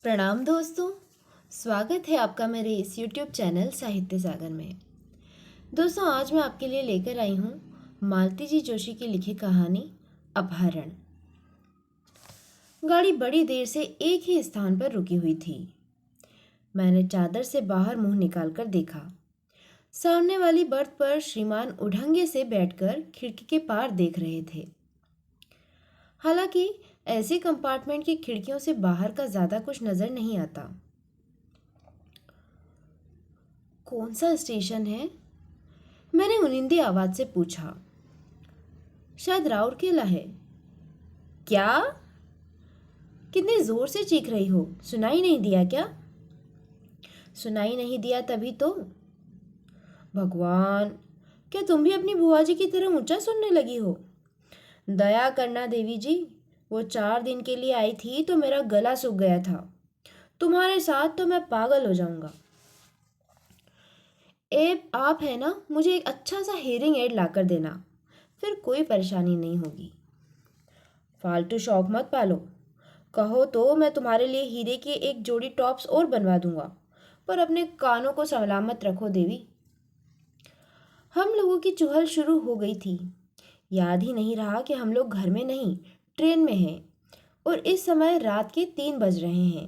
प्रणाम दोस्तों। स्वागत है आपका मेरे इस YouTube चैनल साहित्य सागर में। दोस्तों, आज मैं आपके लिए लेकर आई हूँ मालती जी जोशी की लिखी कहानी अपहरण। गाड़ी बड़ी देर से एक ही स्थान पर रुकी हुई थी। मैंने चादर से बाहर मुंह निकालकर देखा। सामने वाली बर्थ पर श्रीमान उढ़ंगे से बैठकर खिड़की के पार देख रहे थे। हालांकि ऐसे कंपार्टमेंट की खिड़कियों से बाहर का ज्यादा कुछ नजर नहीं आता। कौन सा स्टेशन है? मैंने उनिंदी आवाज से पूछा। शायद राउरकेला है। क्या? कितने जोर से चीख रही हो, सुनाई नहीं दिया क्या? सुनाई नहीं दिया तभी तो। भगवान, क्या तुम भी अपनी बुआ जी की तरह ऊंचा सुनने लगी हो? दया करना देवी जी, वो 4 दिन के लिए आई थी तो मेरा गला सूख गया था। तुम्हारे साथ तो मैं पागल हो जाऊंगा। ए आप है ना, मुझे एक अच्छा सा हेयरिंग एड लाकर देना, फिर कोई परेशानी नहीं होगी। फालतू शौक मत पालो। कहो तो मैं तुम्हारे लिए हीरे की एक जोड़ी टॉप्स और बनवा दूंगा, पर अपने कानों को सलामत रखो देवी। हम लोगों की चुहल शुरू हो गई थी। याद ही नहीं रहा कि हम लोग घर में नहीं, ट्रेन में हैं और इस समय रात के 3 बज रहे हैं।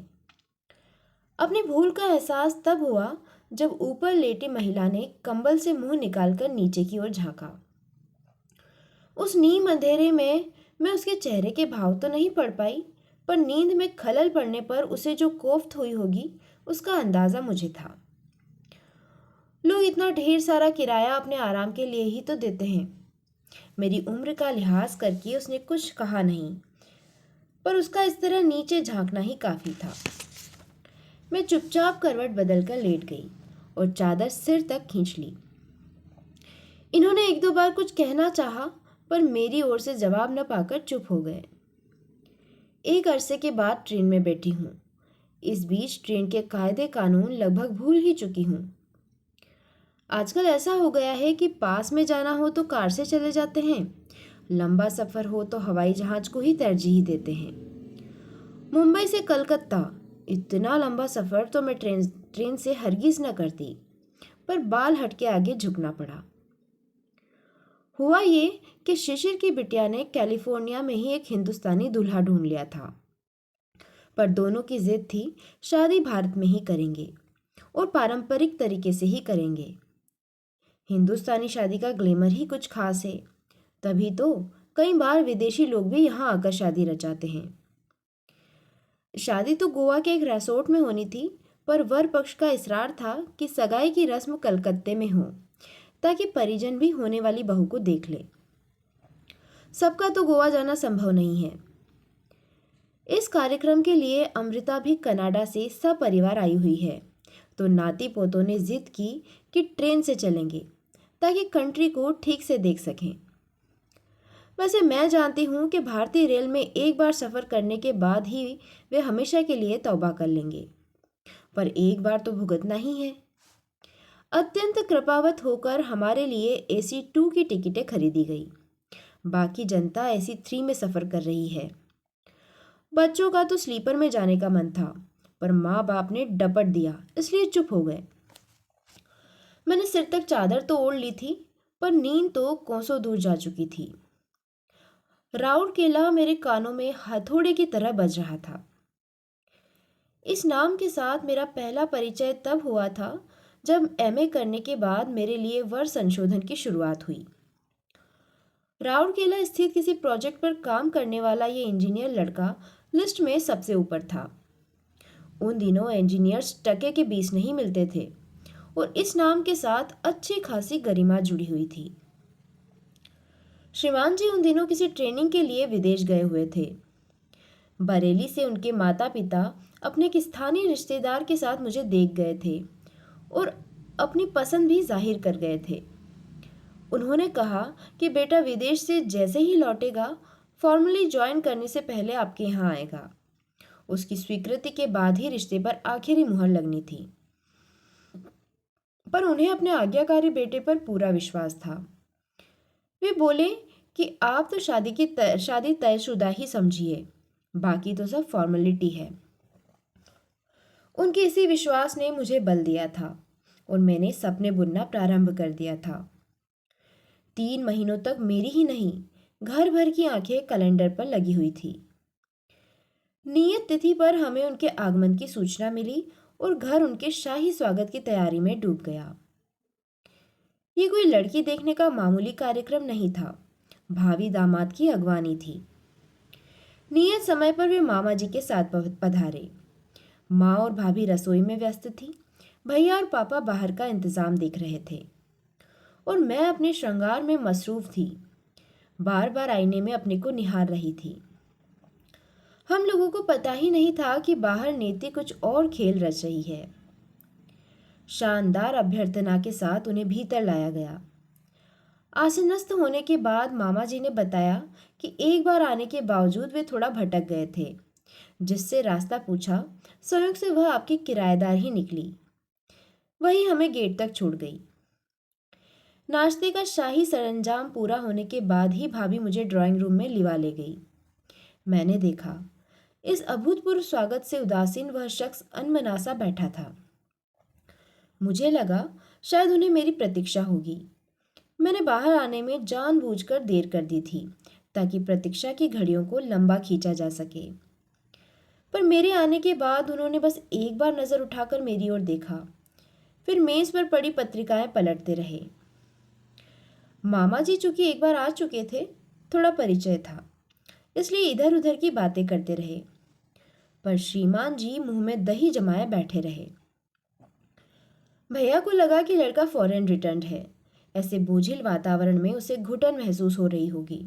अपनी भूल का एहसास तब हुआ जब ऊपर लेटी महिला ने कंबल से मुंह निकालकर नीचे की ओर झांका। उस नीम अंधेरे में मैं उसके चेहरे के भाव तो नहीं पढ़ पाई, पर नींद में खलल पड़ने पर उसे जो कोफ्त हुई होगी उसका अंदाजा मुझे था। लोग इतना ढेर सारा किराया अपने आराम के लिए ही तो देते हैं। मेरी उम्र का लिहाज करके उसने कुछ कहा नहीं, पर उसका इस तरह नीचे झांकना ही काफी था। मैं चुपचाप करवट बदलकर लेट गई और चादर सिर तक खींच ली। इन्होंने एक दो बार कुछ कहना चाहा, पर मेरी ओर से जवाब न पाकर चुप हो गए। एक अरसे के बाद ट्रेन में बैठी हूँ। इस बीच ट्रेन के कायदे कानून लगभग भूल ही चुकी हूँ। आजकल ऐसा हो गया है कि पास में जाना हो तो कार से चले जाते हैं, लंबा सफर हो तो हवाई जहाज को ही तरजीह देते हैं। मुंबई से कलकत्ता, इतना लंबा सफर तो मैं ट्रेन से हरगिज न करती, पर बाल हटके आगे झुकना पड़ा। हुआ ये कि शिशिर की बिटिया ने कैलिफोर्निया में ही एक हिंदुस्तानी दूल्हा ढूंढ लिया था, पर दोनों की जिद थी शादी भारत में ही करेंगे और पारंपरिक तरीके से ही करेंगे। हिंदुस्तानी शादी का ग्लैमर ही कुछ खास है, तभी तो कई बार विदेशी लोग भी यहाँ आकर शादी रचाते हैं। शादी तो गोवा के एक रिसोर्ट में होनी थी, पर वर पक्ष का इसरार था कि सगाई की रस्म कलकत्ते में हो, ताकि परिजन भी होने वाली बहू को देख ले। सबका तो गोवा जाना संभव नहीं है। इस कार्यक्रम के लिए अमृता भी कनाडा से सपरिवार आई हुई है, तो नाती पोतों ने जिद की कि ट्रेन से चलेंगे ताकि कंट्री को ठीक से देख सकें। वैसे मैं जानती हूँ कि भारतीय रेल में एक बार सफ़र करने के बाद ही वे हमेशा के लिए तौबा कर लेंगे, पर एक बार तो भुगतना ही है। अत्यंत कृपावत होकर हमारे लिए AC 2 की टिकटें खरीदी गई। बाकी जनता AC 3 में सफ़र कर रही है। बच्चों का तो स्लीपर में जाने का मन था, पर माँ बाप ने डपट दिया, इसलिए चुप हो गए। मैंने सिर तक चादर तो ओढ़ ली थी, पर नींद तो कोसों दूर जा चुकी थी। राउरकेला मेरे कानों में हथौड़े की तरह बज रहा था। इस नाम के साथ मेरा पहला परिचय तब हुआ था जब MA करने के बाद मेरे लिए वर्ष संशोधन की शुरुआत हुई। राउरकेला स्थित किसी प्रोजेक्ट पर काम करने वाला ये इंजीनियर लड़का लिस्ट में सबसे ऊपर था। उन दिनों इंजीनियर्स टके के 20 नहीं मिलते थे और इस नाम के साथ अच्छी खासी गरिमा जुड़ी हुई थी। श्रीमान जी उन दिनों किसी ट्रेनिंग के लिए विदेश गए हुए थे। बरेली से उनके माता पिता अपने एक स्थानीय रिश्तेदार के साथ मुझे देख गए थे और अपनी पसंद भी जाहिर कर गए थे। उन्होंने कहा कि बेटा विदेश से जैसे ही लौटेगा फॉर्मली ज्वाइन करने से पहले आपके यहाँ आएगा। उसकी स्वीकृति के बाद ही रिश्ते पर आखिरी मुहर लगनी थी, पर उन्हें अपने आज्ञाकारी बेटे पर पूरा विश्वास था। वे बोले कि आप तो शादी तयशुदा ही समझिए, बाकी तो सब फॉर्मेलिटी है। उनके इसी विश्वास ने मुझे बल दिया था और मैंने सपने बुनना प्रारंभ कर दिया था। 3 महीनों तक मेरी ही नहीं, घर भर की आंखें कैलेंडर पर लगी हुई थी। नियत तिथि पर हमें उनके आगमन की सूचना मिली और घर उनके शाही स्वागत की तैयारी में डूब गया। ये कोई लड़की देखने का मामूली कार्यक्रम नहीं था, भावी दामाद की अगवानी थी। नियत समय पर वे मामा जी के साथ पधारे। माँ और भाभी रसोई में व्यस्त थी, भैया और पापा बाहर का इंतजाम देख रहे थे और मैं अपने श्रृंगार में मसरूफ थी। बार बार आईने में अपने को निहार रही थी। हम लोगों को पता ही नहीं था कि बाहर नेति कुछ और खेल रच रही है। शानदार अभ्यर्थना के साथ उन्हें भीतर लाया गया। आसनस्थ होने के बाद मामा जी ने बताया कि एक बार आने के बावजूद वे थोड़ा भटक गए थे। जिससे रास्ता पूछा, संयोग से वह आपकी किराएदार ही निकली। वही हमें गेट तक छोड़ गई। नाश्ते का शाही सरंजाम पूरा होने के बाद ही भाभी मुझे ड्राइंग रूम में लिवा ले गई। मैंने देखा, इस अभूतपूर्व स्वागत से उदासीन वह शख्स अनमनासा बैठा था। मुझे लगा शायद उन्हें मेरी प्रतीक्षा होगी। मैंने बाहर आने में जानबूझकर देर कर दी थी ताकि प्रतीक्षा की घड़ियों को लंबा खींचा जा सके। पर मेरे आने के बाद उन्होंने बस एक बार नजर उठाकर मेरी ओर देखा, फिर मेज पर पड़ी पत्रिकाएं पलटते रहे। मामा जी चूंकि एक बार आ चुके थे, थोड़ा परिचय था, इसलिए इधर उधर की बातें करते रहे। पर श्रीमान जी मुंह में दही जमाए बैठे रहे। भैया को लगा कि लड़का फॉरेन रिटर्न है। ऐसे बोझिल वातावरण में उसे घुटन महसूस हो रही होगी।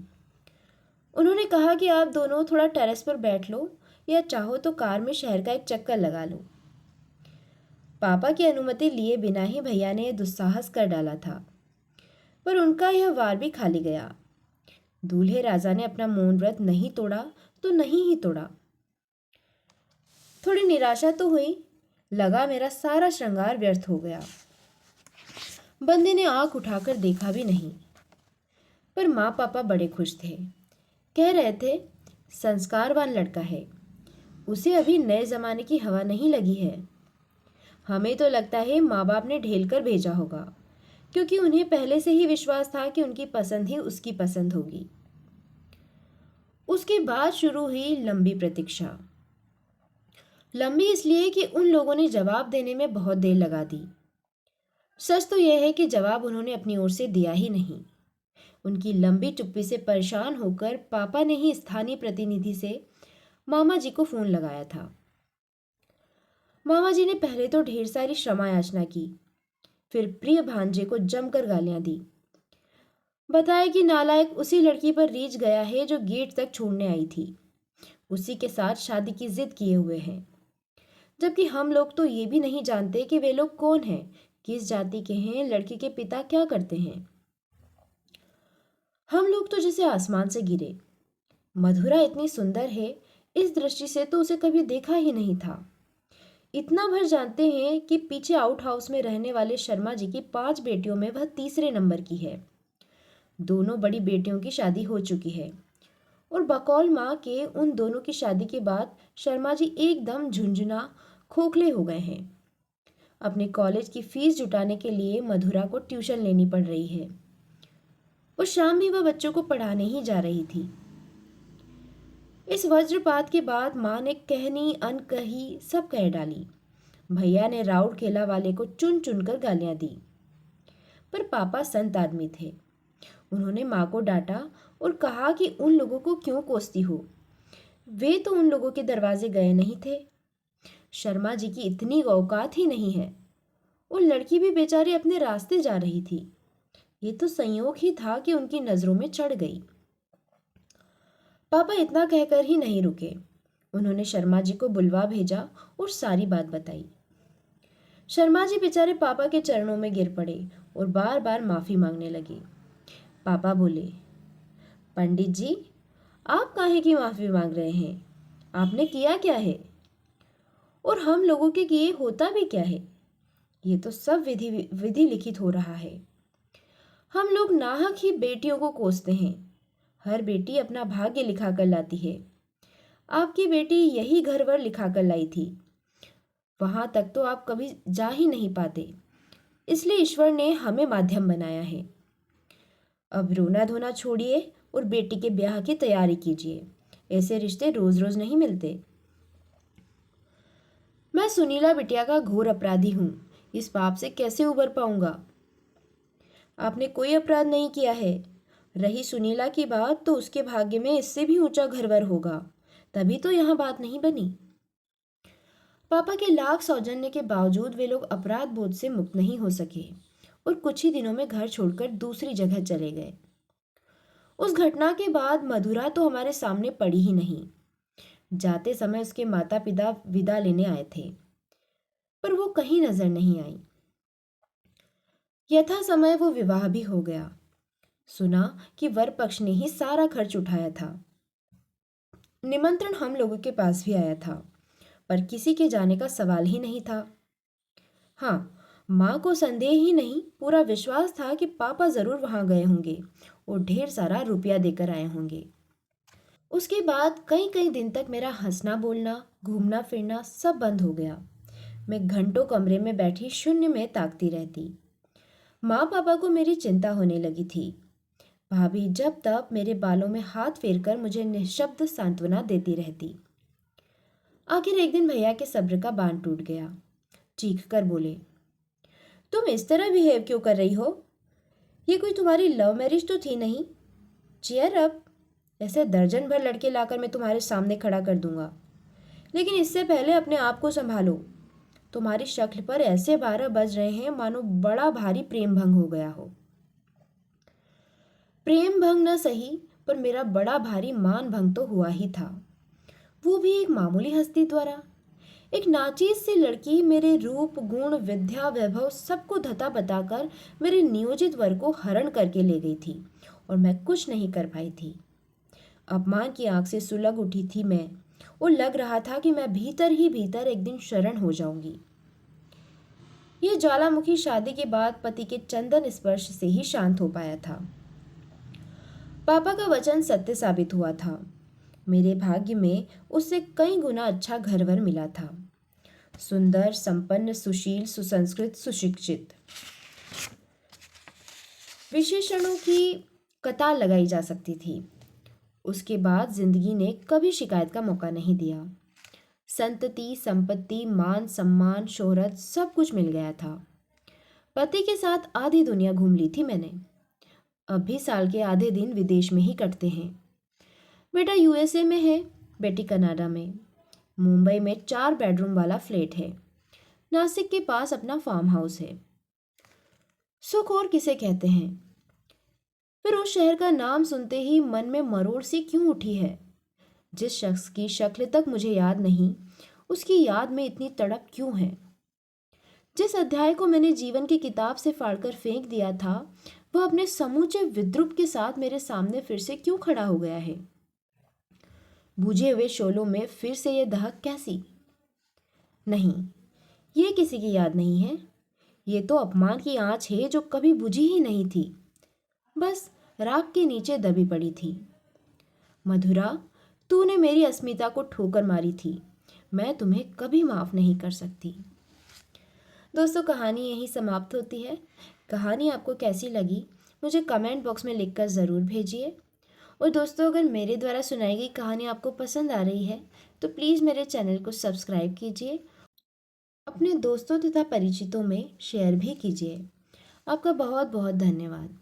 उन्होंने कहा कि आप दोनों थोड़ा टेरेस पर बैठ लो या चाहो तो कार में शहर का एक चक्कर लगा लो। पापा की अनुमति लिए बिना ही भैया ने यह दुस्साहस कर डाला था, पर उनका यह वार भी खाली गया। दूल्हे राजा ने अपना मौन व्रत नहीं तोड़ा तो नहीं ही तोड़ा। थोड़ी निराशा तो हुई, लगा मेरा सारा श्रृंगार व्यर्थ हो गया। बंदे ने आंख उठाकर देखा भी नहीं, पर माँ पापा बड़े खुश थे। कह रहे थे, संस्कारवान लड़का है, उसे अभी नए जमाने की हवा नहीं लगी है। हमें तो लगता है माँ बाप ने ढेल कर भेजा होगा, क्योंकि उन्हें पहले से ही विश्वास था कि उनकी पसंद ही उसकी पसंद होगी। उसके बाद शुरू हुई लंबी प्रतीक्षा। लंबी इसलिए कि उन लोगों ने जवाब देने में बहुत देर लगा दी। सच तो यह है कि जवाब उन्होंने अपनी ओर से दिया ही नहीं। उनकी लंबी चुप्पी से परेशान होकर पापा ने ही स्थानीय प्रतिनिधि से मामा जी को फोन लगाया था। मामा जी ने पहले तो ढेर सारी क्षमा याचना की, फिर प्रिय भांजे को जमकर गालियां दी। बताया कि नालायक उसी लड़की पर रीझ गया है जो गेट तक छोड़ने आई थी, उसी के साथ शादी की जिद किए हुए हैं। जबकि हम लोग तो ये भी नहीं जानते कि वे लोग कौन हैं, किस जाति के हैं, लड़की के पिता क्या करते हैं। हम लोग तो जैसे आसमान से गिरे। मधुरा इतनी सुंदर है, इस दृष्टि से तो उसे कभी देखा ही नहीं था। इतना भर जानते हैं कि पीछे आउट हाउस में रहने वाले शर्मा जी की 5 बेटियों में वह तीसरे नंबर की है। दोनों बड़ी बेटियों की शादी हो चुकी है और बकौल माँ के उन दोनों की शादी के बाद शर्मा जी एकदम झुंझुना खोखले हो गए हैं। अपने कॉलेज की फीस जुटाने के लिए मधुरा को ट्यूशन लेनी पड़ रही है और शाम भी वह बच्चों को पढ़ाने ही जा रही थी। इस वज्रपात के बाद माँ ने कहनी अनकही सब कह डाली। भैया ने राउर केला वाले को चुन चुनकर गालियां दी, पर पापा संत आदमी थे। उन्होंने माँ को डांटा और कहा कि उन लोगों को क्यों कोसती हो, वे तो उन लोगों के दरवाजे गए नहीं थे। शर्मा जी की इतनी औकात ही नहीं है। वो लड़की भी बेचारी अपने रास्ते जा रही थी, ये तो संयोग ही था कि उनकी नजरों में चढ़ गई। पापा इतना कहकर ही नहीं रुके। उन्होंने शर्मा जी को बुलवा भेजा और सारी बात बताई। शर्मा जी बेचारे पापा के चरणों में गिर पड़े और बार बार माफी मांगने लगे। पापा बोले, पंडित जी, आप काहे की माफी मांग रहे हैं? आपने किया क्या है? और हम लोगों के किए होता भी क्या है? ये तो सब विधि विधि लिखित हो रहा है। हम लोग नाहक ही बेटियों को कोसते हैं। हर बेटी अपना भाग्य लिखा कर लाती है। आपकी बेटी यही घर वर लिखा कर लाई थी। वहाँ तक तो आप कभी जा ही नहीं पाते, इसलिए ईश्वर ने हमें माध्यम बनाया है। अब रोना धोना छोड़िए और बेटी के ब्याह की तैयारी कीजिए। ऐसे रिश्ते रोज रोज नहीं मिलते। मैं सुनीला बिटिया का घोर अपराधी हूँ। इस पाप से कैसे उबर पाऊंगा? आपने कोई अपराध नहीं किया है। रही सुनीला की बात, तो उसके भाग्य में इससे भी ऊंचा घरवर होगा, तभी तो यहाँ बात नहीं बनी। पापा के लाख सौजन्य के बावजूद वे लोग अपराध बोध से मुक्त नहीं हो सके और कुछ ही दिनों में घर छोड़कर दूसरी जगह चले गए। उस घटना के बाद मधुरा तो हमारे सामने पड़ी ही नहीं। जाते समय उसके माता पिता विदा लेने आए थे, पर वो कहीं नजर नहीं आई। यथा समय वो विवाह भी हो गया। सुना कि वर पक्ष ने ही सारा खर्च उठाया था। निमंत्रण हम लोगों के पास भी आया था, पर किसी के जाने का सवाल ही नहीं था। हाँ, माँ को संदेह ही नहीं, पूरा विश्वास था कि पापा जरूर वहां गए होंगे और ढेर सारा रुपया देकर आए होंगे। उसके बाद कई कई दिन तक मेरा हंसना बोलना, घूमना फिरना सब बंद हो गया। मैं घंटों कमरे में बैठी शून्य में ताकती रहती। माँ पापा को मेरी चिंता होने लगी थी। भाभी जब तब मेरे बालों में हाथ फेरकर मुझे निःशब्द सांत्वना देती रहती। आखिर एक दिन भैया के सब्र का बांध टूट गया। चीख कर बोले, तुम इस तरह बिहेव क्यों कर रही हो? ये कोई तुम्हारी लव मैरिज तो थी नहीं। Cheer up. ऐसे दर्जन भर लड़के लाकर मैं तुम्हारे सामने खड़ा कर दूंगा, लेकिन इससे पहले अपने आप को संभालो। तुम्हारी शक्ल पर ऐसे 12 बज रहे हैं मानो बड़ा भारी प्रेम भंग हो गया हो। प्रेम भंग न सही, पर मेरा बड़ा भारी मान भंग तो हुआ ही था, वो भी एक मामूली हस्ती द्वारा। एक नाचीज सी लड़की मेरे रूप गुण विद्या वैभव सबको धता बताकर मेरे नियोजित वर को हरण करके ले गई थी और मैं कुछ नहीं कर पाई थी। अपमान की आंख से सुलग उठी थी मैं और लग रहा था कि मैं भीतर ही भीतर एक दिन शरण हो जाऊंगी। यह ज्वालामुखी शादी के बाद पति के चंदन स्पर्श से ही शांत हो पाया था। पापा का वचन सत्य साबित हुआ था। मेरे भाग्य में उससे कई गुना अच्छा घरवर मिला था। सुंदर, संपन्न, सुशील, सुसंस्कृत, सुशिक्षित। विशेषणों की कतार लगाई जा सकती थी। उसके बाद जिंदगी ने कभी शिकायत का मौका नहीं दिया। संतति, संपत्ति, मान सम्मान, शोहरत सब कुछ मिल गया था। पति के साथ आधी दुनिया घूम ली थी मैंने। अब भी साल के आधे दिन विदेश में ही कटते हैं। बेटा यूएसए में है, बेटी कनाडा में। मुंबई में 4 बेडरूम वाला फ्लैट है। नासिक के पास अपना फार्म हाउस है। सुख और किसे कहते हैं? फिर उस शहर का नाम सुनते ही मन में मरोड़ सी क्यों उठी है? जिस शख्स की शक्ल तक मुझे याद नहीं, उसकी याद में इतनी तड़प क्यों है? जिस अध्याय को मैंने जीवन की किताब से फाड़कर फेंक दिया था, वह अपने समूचे विद्रूप के साथ मेरे सामने फिर से क्यों खड़ा हो गया है? बुझे हुए शोलों में फिर से यह दहक कैसी? नहीं, ये किसी की याद नहीं है। ये तो अपमान की आंच है जो कभी बुझी ही नहीं थी, बस राख के नीचे दबी पड़ी थी। मधुरा, तूने मेरी अस्मिता को ठोकर मारी थी। मैं तुम्हें कभी माफ नहीं कर सकती। दोस्तों, कहानी यहीं समाप्त होती है। कहानी आपको कैसी लगी मुझे कमेंट बॉक्स में लिखकर ज़रूर भेजिए। और दोस्तों, अगर मेरे द्वारा सुनाई गई कहानी आपको पसंद आ रही है तो प्लीज़ मेरे चैनल को सब्सक्राइब कीजिए, अपने दोस्तों तथा परिचितों में शेयर भी कीजिए। आपका बहुत बहुत धन्यवाद।